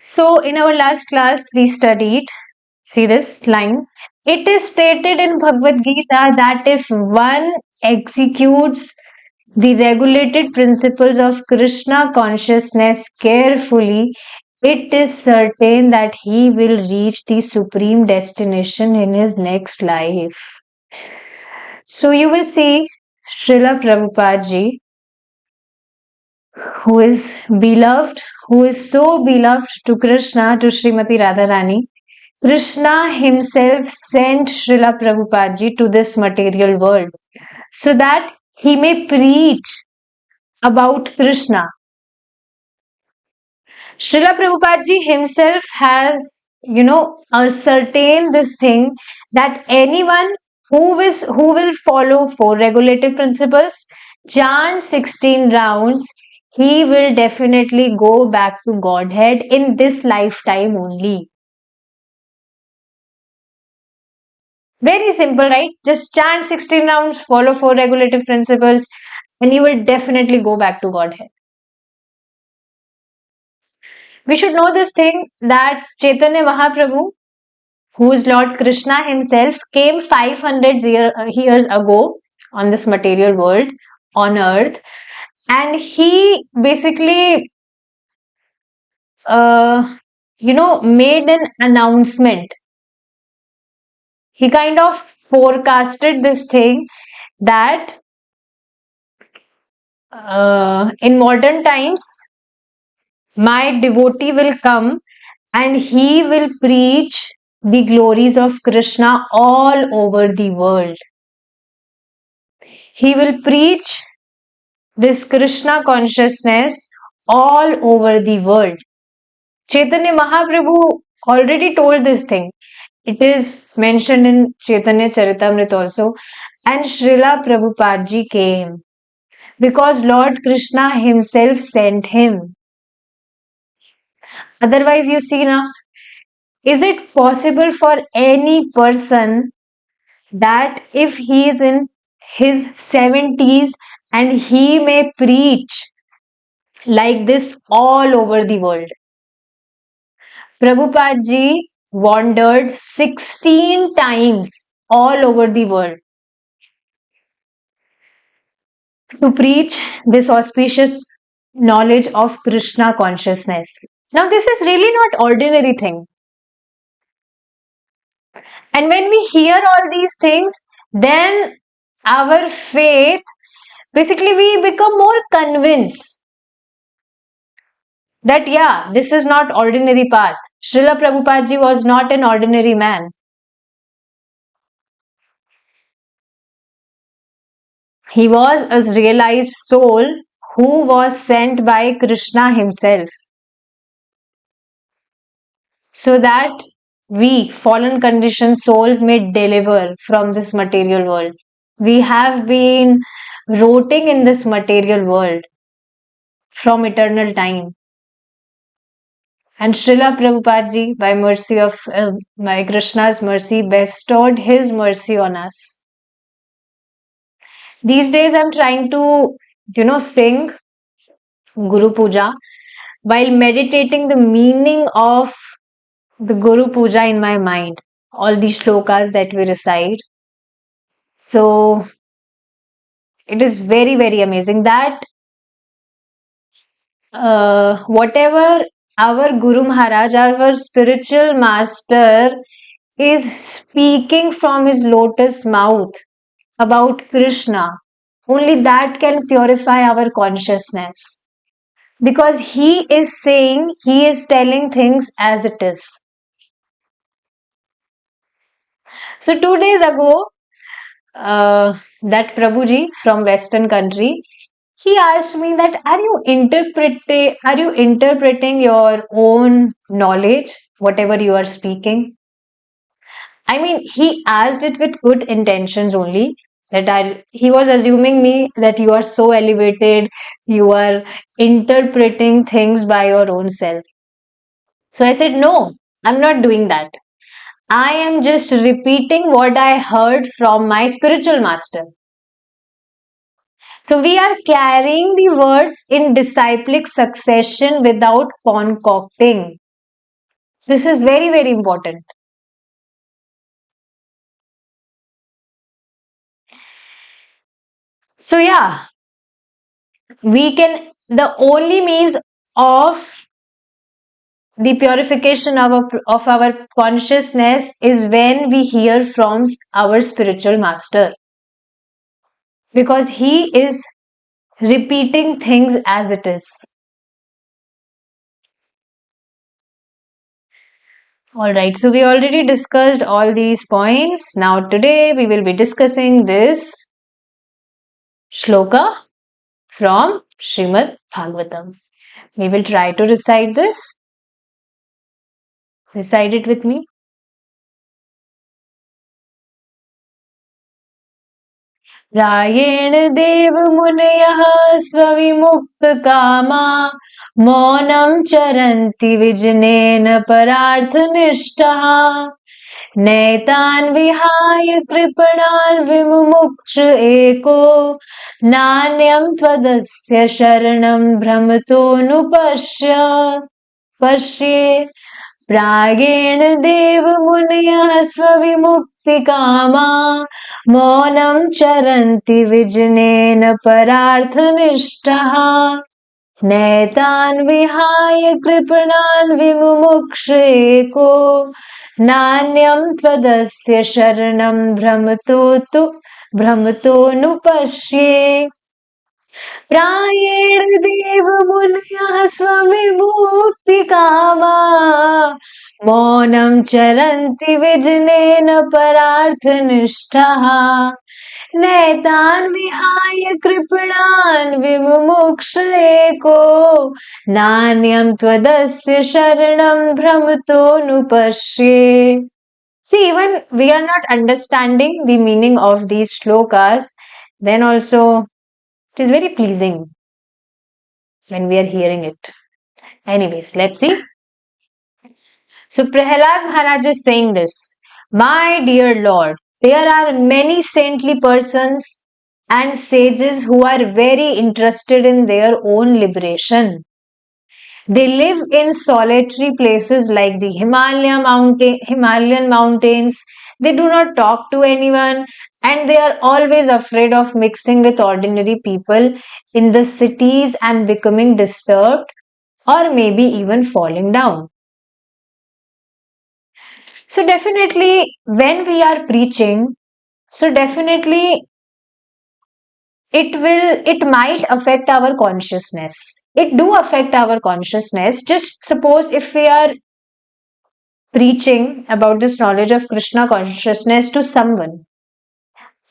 So, in our last class, we studied, see this line. It is stated in Bhagavad Gita that if one executes the regulated principles of Krishna consciousness carefully, it is certain that he will reach the supreme destination in his next life. So, you will see Srila Prabhupada ji, who is beloved, who is so beloved to Krishna, to Srimati Radharani. Krishna himself sent Srila Prabhupada ji to this material world so that he may preach about Krishna. Srila Prabhupada ji himself has, ascertained this thing that anyone who will follow four regulative principles, chant 16 rounds, he will definitely go back to Godhead in this lifetime only. Very simple, right? Just chant 16 rounds, follow four regulative principles, and you will definitely go back to Godhead. We should know this thing that Chaitanya Mahaprabhu, who is Lord Krishna himself, came 500 years ago on this material world, on earth, and he basically, made an announcement. He kind of forecasted this thing that in modern times, my devotee will come and he will preach the glories of Krishna all over the world. He will preach this Krishna consciousness all over the world. Chaitanya Mahaprabhu already told this thing. It is mentioned in Chaitanya Charitamrita also. And Srila Prabhupada ji came because Lord Krishna himself sent him. Otherwise, you see now, is it possible for any person that if he is in his 70s and he may preach like this all over the world? Prabhupada ji wandered 16 times all over the world to preach this auspicious knowledge of Krishna consciousness. Now, this is really not ordinary thing. And when we hear all these things, then our faith, basically, we become more convinced that yeah, this is not ordinary path. Srila Prabhupada ji was not an ordinary man. He was a realized soul who was sent by Krishna himself so that we, fallen conditioned souls, may deliver from this material world. We have been rotting in this material world from eternal time. And Srila Prabhupada ji, by mercy of by Krishna's mercy, bestowed his mercy on us. These days, I'm trying to, sing Guru Puja while meditating the meaning of the Guru Puja in my mind. All these shlokas that we recite. So, it is very, very amazing that whatever our Guru Maharaj, our spiritual master, is speaking from his lotus mouth about Krishna, only that can purify our consciousness. Because he is saying, he is telling things as it is. So 2 days ago, that Prabhuji from Western country, he asked me that are you interpreting your own knowledge, whatever you are speaking? I mean, he asked it with good intentions only. He was assuming me that you are so elevated, you are interpreting things by your own self. So I said, no, I'm not doing that. I am just repeating what I heard from my spiritual master. So we are carrying the words in disciplic succession without concocting. This is very, very important. So, yeah, the only means of the purification of our consciousness is when we hear from our spiritual master, because he is repeating things as it is. All right, so we already discussed all these points. Now, today we will be discussing this shloka from Srimad Bhagavatam. We will try to recite this. Recite it with me. रायेण देवमुनयः स्वविमुक्तकामा मौनं चरन्ति विजनेन परार्थनिष्ठः नैतान् विहाय कृपणान् विमुमुक्ष एको नान्यं त्वदस्य शरणं भ्रमतोऽनुपश्य पश्ये प्रागेण देवमुनयः स्वविमुक्तिकामा मौनं चरन्ति विजनेन परार्थनिष्ठः नैतान् विहाय कृपणान् विमुमुक्ष एको नान्यं त्वदस्य शरणं भ्रमतोऽनुपश्ये प्रायेण देवमुनयः स्वविमुक्तिकामा मौनं चरन्ति विजनेन परार्थनिष्ठः नैतान् विहाय कृपणान् विमुमुक्ष एको नान्यं त्वदस्य शरणं भ्रमतोऽनुपश्ये. See, even we are not understanding the meaning of these shlokas, then also it is very pleasing when we are hearing it. Anyways, let's see. So Prahalad Maharaj is saying this. My dear Lord, there are many saintly persons and sages who are very interested in their own liberation. They live in solitary places like the Himalayan mountains. They do not talk to anyone and they are always afraid of mixing with ordinary people in the cities and becoming disturbed or maybe even falling down. So definitely when we are preaching, so definitely it might affect our consciousness. It do affect our consciousness. Just suppose if we are preaching about this knowledge of Krishna consciousness to someone,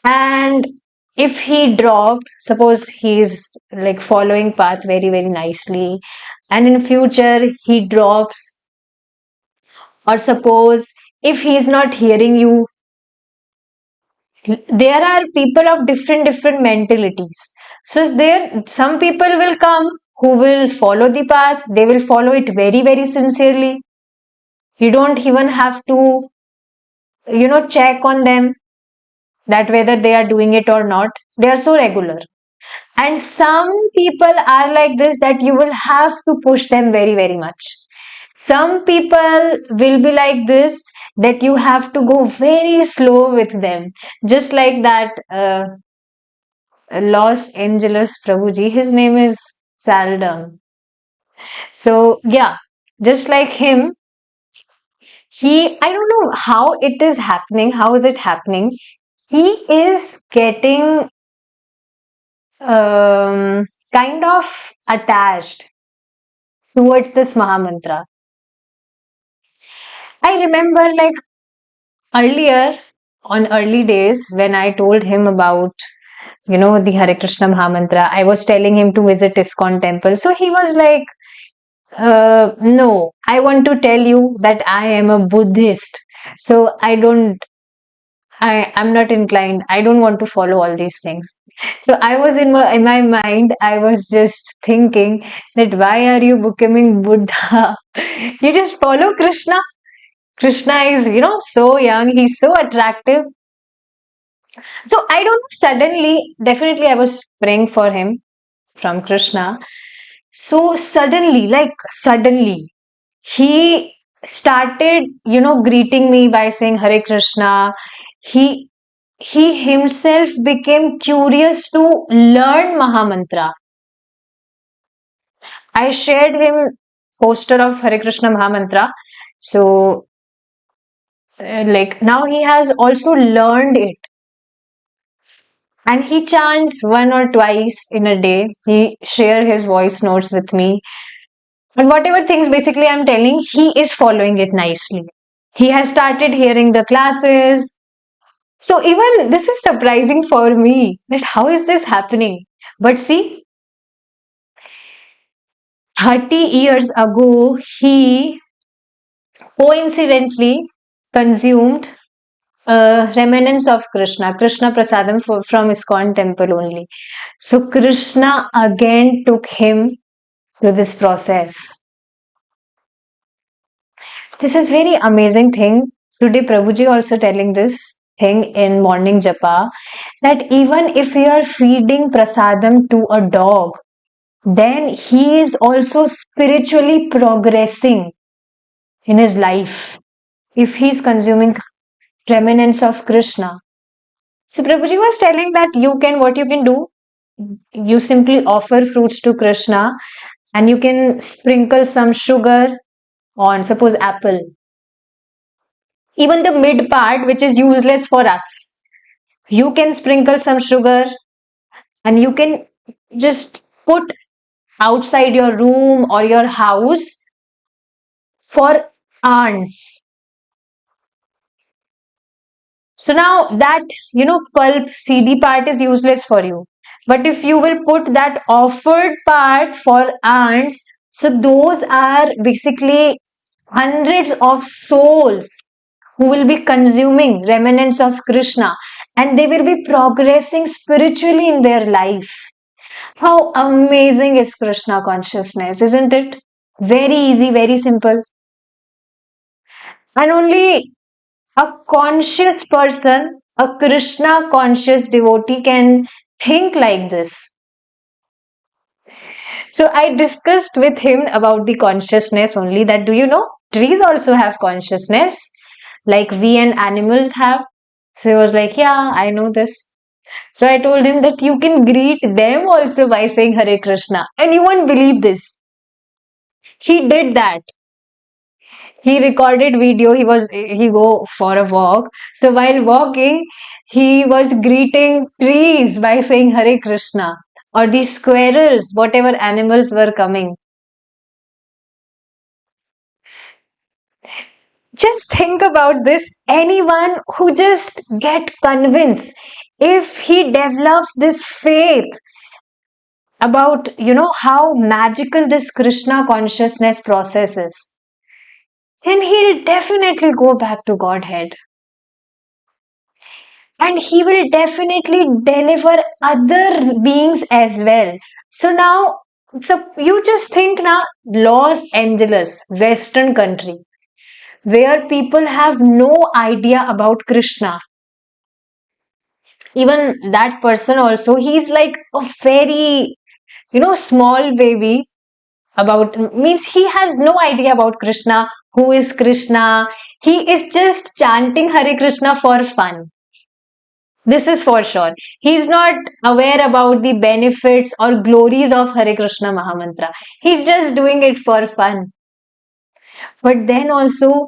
and if he dropped, suppose he is like following path very very nicely, and in future he drops, or suppose if he is not hearing you, there are people of different mentalities. So there some people will come who will follow the path, they will follow it very very sincerely. You don't even have to check on them that whether they are doing it or not, they are so regular. And some people are like this that you will have to push them very very much. Some people will be like this that you have to go very slow with them, just like that Los Angeles Prabhuji. His name is Saldam. So yeah, just like him, I don't know how it is happening. How is it happening? He is getting kind of attached towards this Mahamantra. I remember like earlier, on early days, when I told him about the Hare Krishna Mahamantra, I was telling him to visit ISKCON temple. So he was like, no, I want to tell you that I am a Buddhist. So I'm not inclined. I don't want to follow all these things. So I was in my mind, I was just thinking that why are you becoming Buddha? You just follow Krishna. Krishna is, so young. He's so attractive. So I don't know, suddenly, definitely I was praying for him from Krishna. So suddenly, he started, greeting me by saying Hare Krishna. He himself became curious to learn Mahamantra. I shared him poster of Hare Krishna Mahamantra. So, like now he has also learned it, and he chants one or twice in a day. He share his voice notes with me, and whatever things basically I'm telling, he is following it nicely. He has started hearing the classes. So even this is surprising for me that how is this happening? But see, 30 years ago, he coincidentally consumed remnants of Krishna Prasadam from ISKCON temple only. So Krishna again took him to this process. This is very amazing thing. Today Prabhuji also telling this thing in morning japa, that even if you are feeding prasadam to a dog, then he is also spiritually progressing in his life if he is consuming remnants of Krishna. So Prabhuji was telling that what you can do, you simply offer fruits to Krishna and you can sprinkle some sugar on, suppose, apple. Even the mid part, which is useless for us, you can sprinkle some sugar and you can just put outside your room or your house for ants. So now that, pulp seedy part is useless for you. But if you will put that offered part for ants, so those are basically hundreds of souls who will be consuming remnants of Krishna, and they will be progressing spiritually in their life. How amazing is Krishna consciousness, isn't it? Very easy, very simple. And only a conscious person, a Krishna conscious devotee can think like this. So I discussed with him about the consciousness only, that do you know trees also have consciousness like we and animals have. So he was like, yeah, I know this. So I told him that you can greet them also by saying Hare Krishna, and you won't believe this. He did that. He recorded video. He go for a walk. So while walking, he was greeting trees by saying Hare Krishna, or the squirrels, whatever animals were coming. Just think about this. Anyone who just get convinced, if he develops this faith about how magical this Krishna consciousness process is, then he'll definitely go back to Godhead, and he will definitely deliver other beings as well. So now, so you just think now, Los Angeles, Western country, where people have no idea about Krishna. Even that person also, he's like a very, small baby about, means he has no idea about Krishna, who is Krishna. He is just chanting Hare Krishna for fun. This is for sure. He's not aware about the benefits or glories of Hare Krishna Mahamantra. He's just doing it for fun. But then also,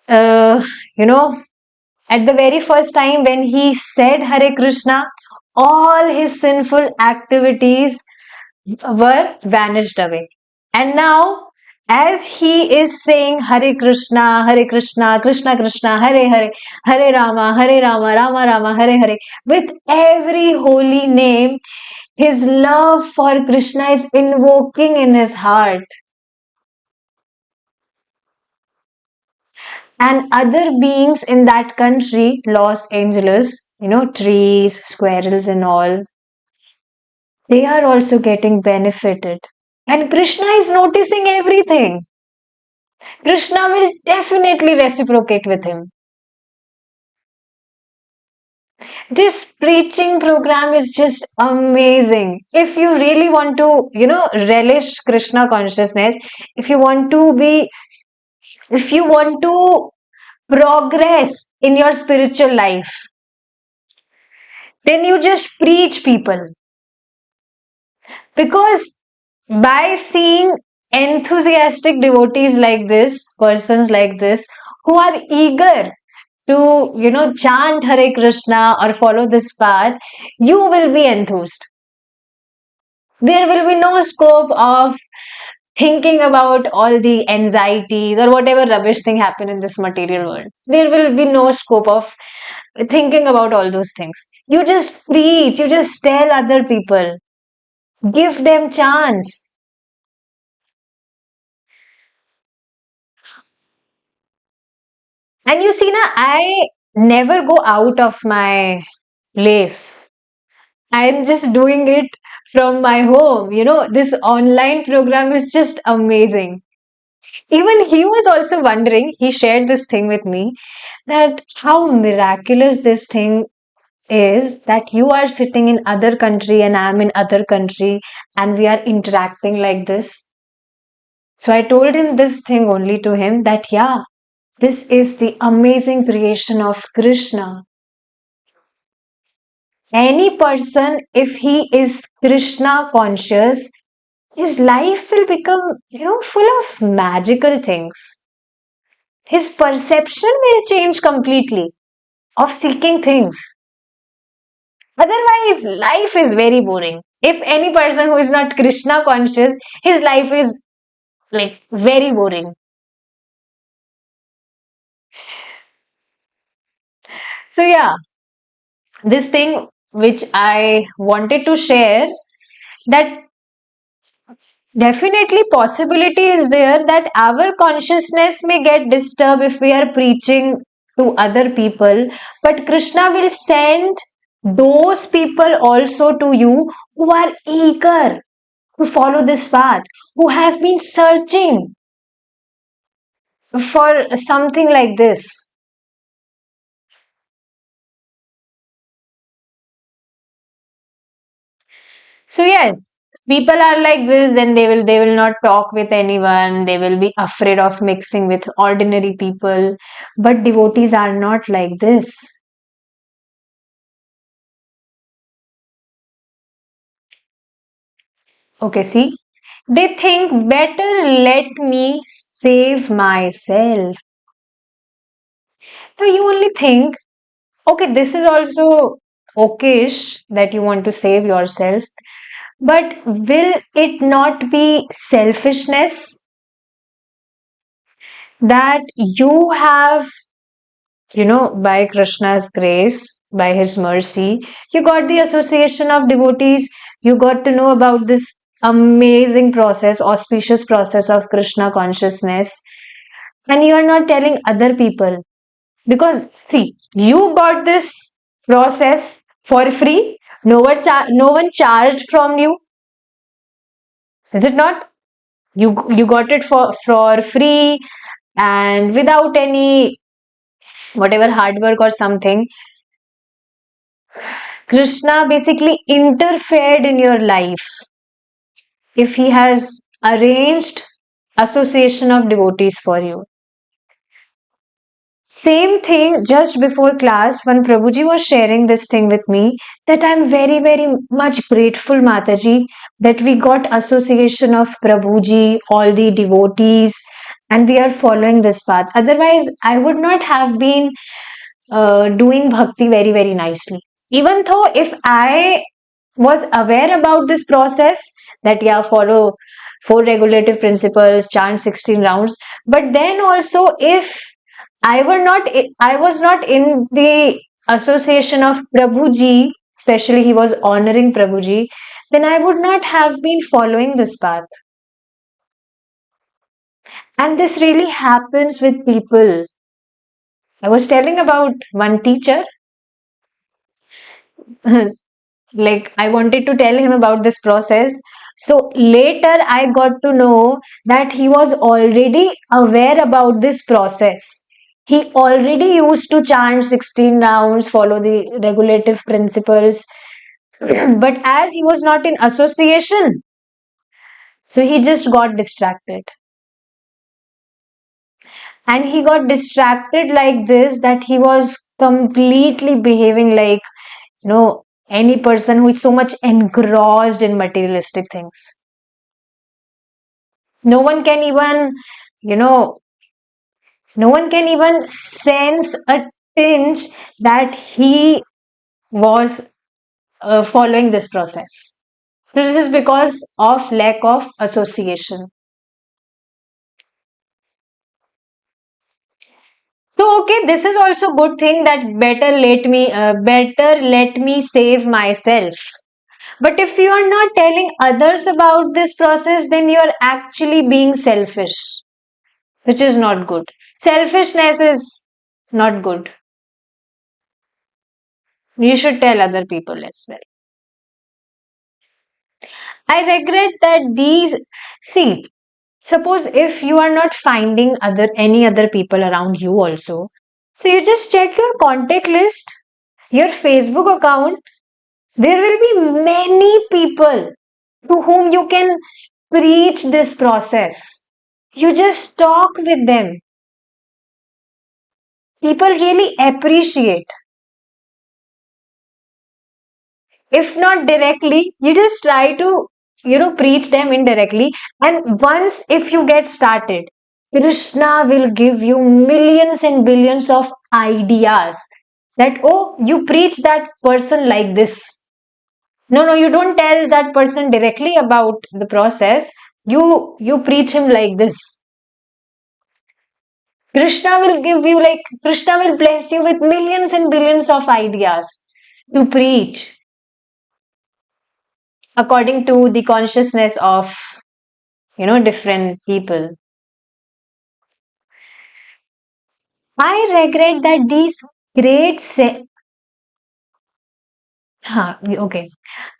uh, you know, at the very first time when he said Hare Krishna, all his sinful activities were vanished away. And now, as he is saying Hare Krishna, Krishna Krishna, Hare Hare, Hare Rama, Rama Rama, Hare Hare, with every holy name, his love for Krishna is invoking in his heart. And other beings in that country, Los Angeles, trees, squirrels, and all, they are also getting benefited. And Krishna is noticing everything. Krishna will definitely reciprocate with him. This preaching program is just amazing. If you really want to, relish Krishna consciousness, if you want to be If you want to progress in your spiritual life, then you just preach people. Because by seeing enthusiastic devotees like this, persons like this, who are eager to, chant Hare Krishna or follow this path, you will be enthused. There will be no scope of thinking about all the anxieties or whatever rubbish thing happen in this material world. There will be no scope of thinking about all those things. You just preach, you just tell other people, give them chance. And you see, na, I never go out of my place. I'm just doing it from my home. This online program is just amazing. Even he was also wondering, he shared this thing with me, that how miraculous this thing is, that you are sitting in other country and I'm in other country and we are interacting like this. So I told him this thing only to him, that yeah, this is the amazing creation of Krishna. Any person, if he is Krishna conscious, his life will become, full of magical things. His perception will change completely of seeking things. Otherwise, life is very boring. If any person who is not Krishna conscious, his life is like very boring. So, yeah, this thing which I wanted to share, that definitely possibility is there that our consciousness may get disturbed if we are preaching to other people, but Krishna will send those people also to you who are eager to follow this path, who have been searching for something like this. So yes, people are like this, then they will not talk with anyone, they will be afraid of mixing with ordinary people. But devotees are not like this. Okay, see, they think better let me save myself. No, you only think, okay, this is also okayish that you want to save yourself, but will it not be selfishness that you have, by Krishna's grace, by his mercy, you got the association of devotees, you got to know about this amazing process, auspicious process of Krishna consciousness, and you are not telling other people. Because, see, you got this process for free, no one charged from you, is it not? You got it for free and without any whatever hard work or something. Krishna basically interfered in your life if he has arranged association of devotees for you. Same thing just before class when Prabhuji was sharing this thing with me, that I'm very, very much grateful, Mataji, that we got association of Prabhuji, all the devotees, and we are following this path. Otherwise, I would not have been doing bhakti very, very nicely. Even though if I was aware about this process, that yeah, follow four regulative principles, chant 16 rounds, but then also if I was not in the association of Prabhuji, especially he was honoring Prabhuji, then I would not have been following this path. And this really happens with people. I was telling about one teacher. Like, I wanted to tell him about this process. So later I got to know that he was already aware about this process. He already used to chant 16 rounds, follow the regulative principles, but as he was not in association, so he just got distracted. And he got distracted like this that he was completely behaving like, any person who is so much engrossed in materialistic things. No one can even, you know, no one can even sense a tinge that he was following this process. So this is because of lack of association. So okay, this is also good thing that better let me save myself. But if you are not telling others about this process, then you are actually being selfish, which is not good. Selfishness is not good. You should tell other people as well. I regret that these see, suppose if you are not finding any other people around you also, so you just check your contact list, your Facebook account. There will be many people to whom you can preach this process. You just talk with them. People really appreciate. If not directly, you just try to, preach them indirectly. And once if you get started, Krishna will give you millions and billions of ideas that, oh, you preach that person like this. No, no, you don't tell that person directly about the process. You preach him like this. Krishna will bless you with millions and billions of ideas to preach according to the consciousness of, different people. I regret that these great okay.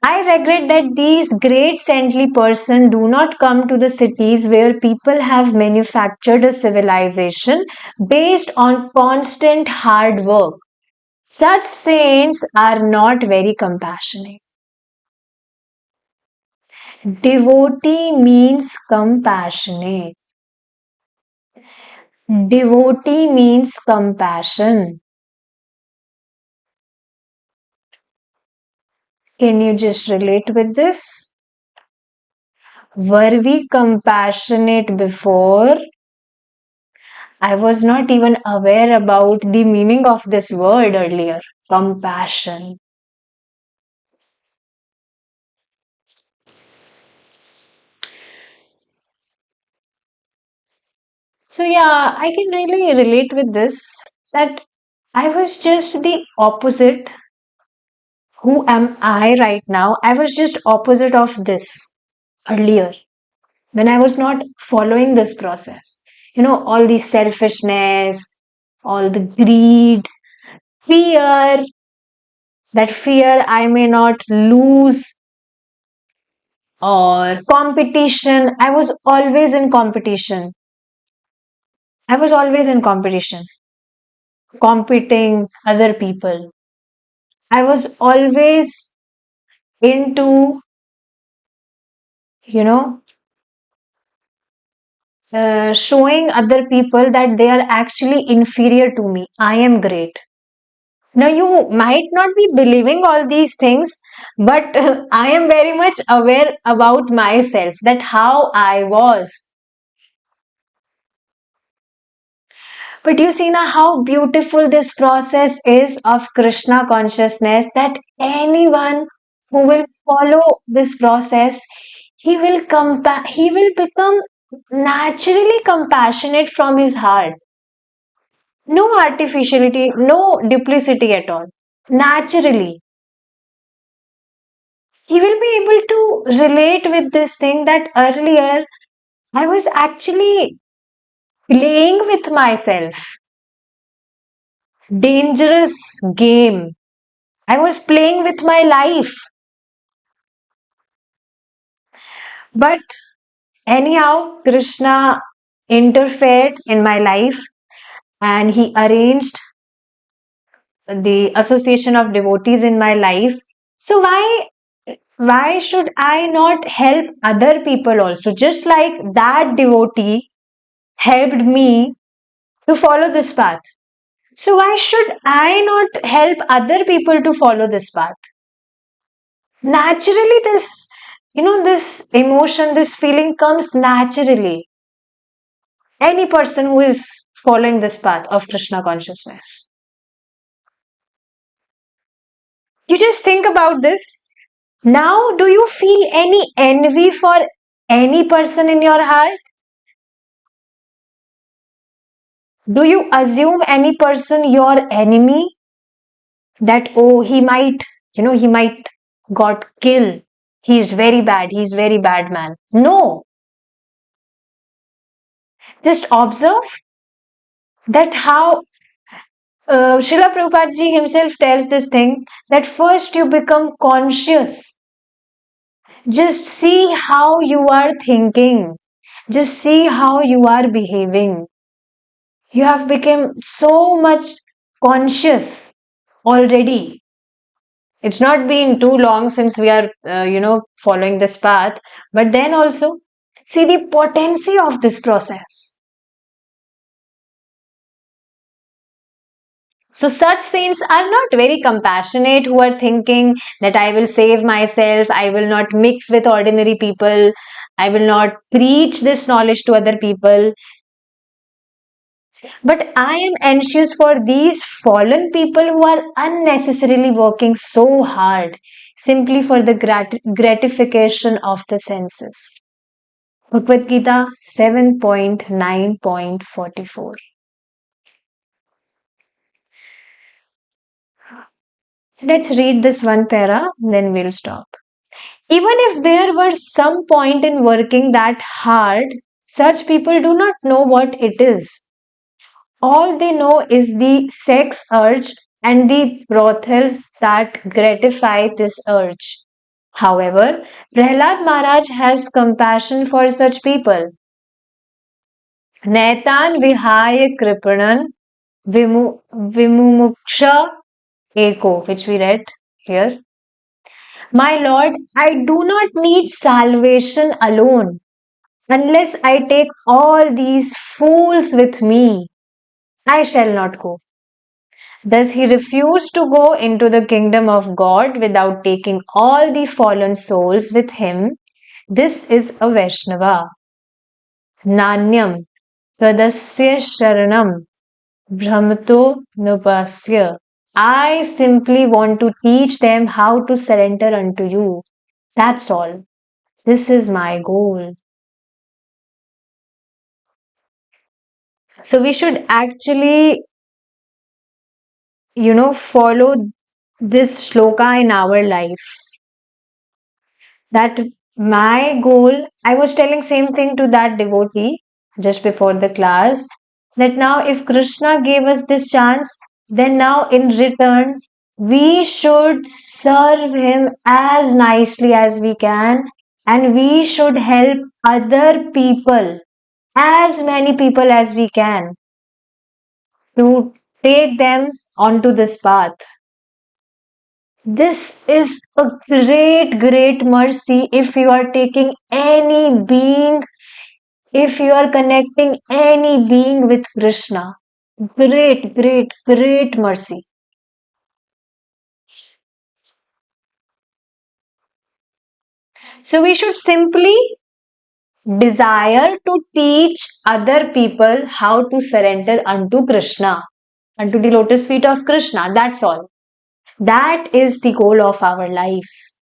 I regret that these great saintly person do not come to the cities where people have manufactured a civilization based on constant hard work. Such saints are not very compassionate. Devotee means compassionate. Devotee means compassion. Can you just relate with this? Were we compassionate before? I was not even aware about the meaning of this word earlier. Compassion. So, yeah, I can really relate with this that I was just the opposite. Who am I right now? I was just opposite of this earlier when I was not following this process. All the selfishness, all the greed, fear, that fear I may not lose, or competition. I was always in competition. I was always in competition, competing other people. I was always into, you know, showing other people that they are actually inferior to me. I am great. Now, you might not be believing all these things, but I am very much aware about myself that how I was. But you see now how beautiful this process is of Krishna consciousness that anyone who will follow this process, he will become naturally compassionate from his heart. No artificiality, no duplicity at all. Naturally. He will be able to relate with this thing that earlier I was actually playing with myself. Dangerous game. I was playing with my life. But anyhow, Krishna interfered in my life and he arranged the association of devotees in my life. So why should I not help other people also? Just like that devotee helped me to follow this path. So why should I not help other people to follow this path? Naturally, this emotion, this feeling comes naturally. Any person who is following this path of Krishna consciousness. You just think about this. Now, do you feel any envy for any person in your heart? Do you assume any person your enemy? That, oh, he might got killed. He's very bad. He's very bad man. No. Just observe that how Srila Prabhupada ji himself tells this thing that first you become conscious. Just see how you are thinking. Just see how you are behaving. You have become so much conscious already. It's not been too long since we are, following this path, but then also see the potency of this process. So, such saints are not very compassionate who are thinking that I will save myself, I will not mix with ordinary people, I will not preach this knowledge to other people. But I am anxious for these fallen people who are unnecessarily working so hard simply for the gratification of the senses. Bhagavad Gita 7.9.44. Let's read this one para, then we'll stop. Even if there were some point in working that hard, such people do not know what it is. All they know is the sex urge and the brothels that gratify this urge. However, Prahlad Maharaj has compassion for such people. Naitan vihaya kripanan vimumuksha eko, which we read here. My Lord, I do not need salvation alone. Unless I take all these fools with me, I shall not go. Thus he refused to go into the kingdom of God without taking all the fallen souls with him. This is a Vaishnava. Nanyam Tadasya Sharanam Brahmato Nupasya. I simply want to teach them how to surrender unto you. That's all. This is my goal. So we should actually, follow this shloka in our life. That my goal, I was telling same thing to that devotee just before the class, that now if Krishna gave us this chance, then now in return, we should serve him as nicely as we can, and we should help other people, as many people as we can, to take them onto this path. This is a great, great mercy if you are taking any being, if you are connecting any being with Krishna. Great, great, great mercy. So we should simply desire to teach other people how to surrender unto Krishna, unto the lotus feet of Krishna. That's all. That is the goal of our lives.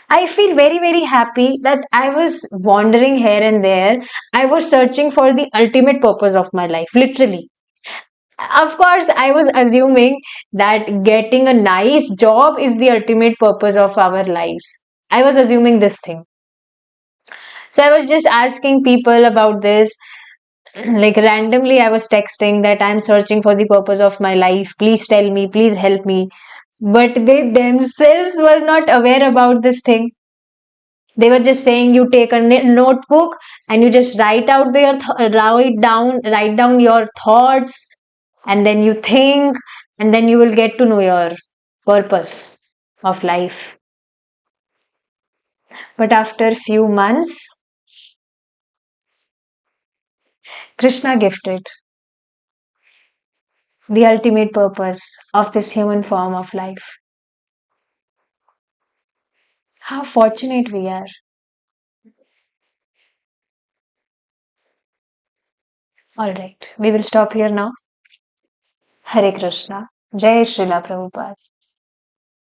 I feel very, very happy that I was wandering here and there. I was searching for the ultimate purpose of my life, literally. Of course, I was assuming that getting a nice job is the ultimate purpose of our lives. I was assuming this thing. So I was just asking people about this. Like randomly, I was texting that I'm searching for the purpose of my life. Please tell me, please help me. But they themselves were not aware about this thing. They were just saying you take a notebook and you just write down your thoughts, and then you think, and then you will get to know your purpose of life. But after few months, Krishna gifted. the ultimate purpose of this human form of life. How fortunate we are. All right, we will stop here now. Hare Krishna. Jai Srila Prabhupada.